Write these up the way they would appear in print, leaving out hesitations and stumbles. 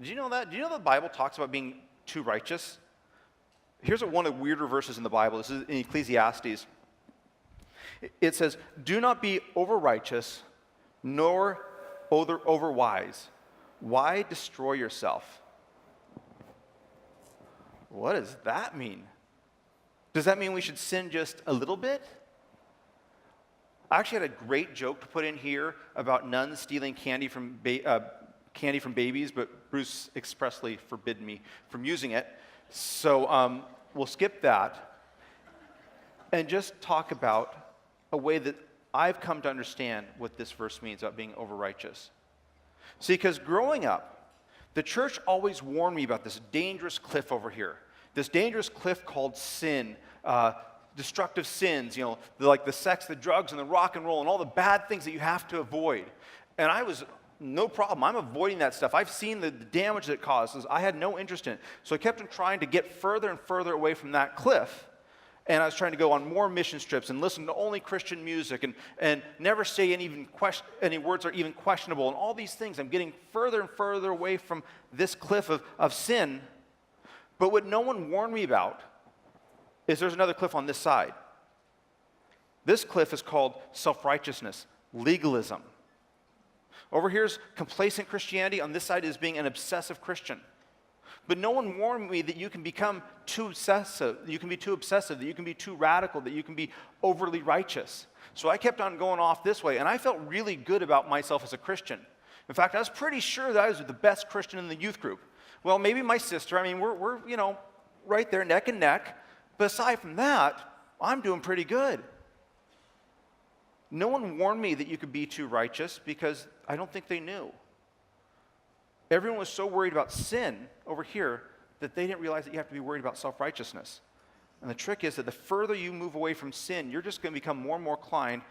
Did you know that? Do you know the Bible talks about being too righteous? Here's one of the weirder verses in the Bible. This is in Ecclesiastes. It says, "Do not be over-righteous, nor over-wise. Why destroy yourself?" What does that mean? Does that mean we should sin just a little bit? I actually had a great joke to put in here about nuns stealing candy from babies, but Bruce expressly forbid me from using it. So we'll skip that and just talk about a way that I've come to understand what this verse means about being over-righteous. See, because growing up, the church always warned me about this dangerous cliff over here, this dangerous cliff called sin, destructive sins, like the sex, the drugs, and the rock and roll, and all the bad things that you have to avoid. And I was, no problem, I'm avoiding that stuff. I've seen the damage that it causes. I had no interest in it. So I kept on trying to get further and further away from that cliff. And I was trying to go on more mission trips and listen to only Christian music and never say any words that are even questionable. And all these things, I'm getting further and further away from this cliff of sin. But what no one warned me about is there's another cliff on this side. This cliff is called self-righteousness, legalism. Over here is complacent Christianity. On this side is being an obsessive Christian. But no one warned me that you can become too obsessive, that you can be too obsessive, that you can be too radical, that you can be overly righteous. So I kept on going off this way, and I felt really good about myself as a Christian. In fact, I was pretty sure that I was the best Christian in the youth group. Well, maybe my sister, we're right there, neck and neck. But aside from that, I'm doing pretty good. No one warned me that you could be too righteous because I don't think they knew. Everyone was so worried about sin over here that they didn't realize that you have to be worried about self-righteousness. And the trick is that the further you move away from sin, you're just going to become more and more inclined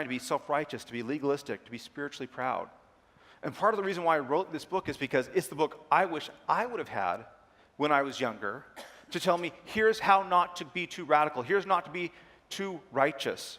to be self-righteous, to be legalistic, to be spiritually proud. And part of the reason why I wrote this book is because it's the book I wish I would have had when I was younger to tell me, here's how not to be too radical, here's not to be too righteous.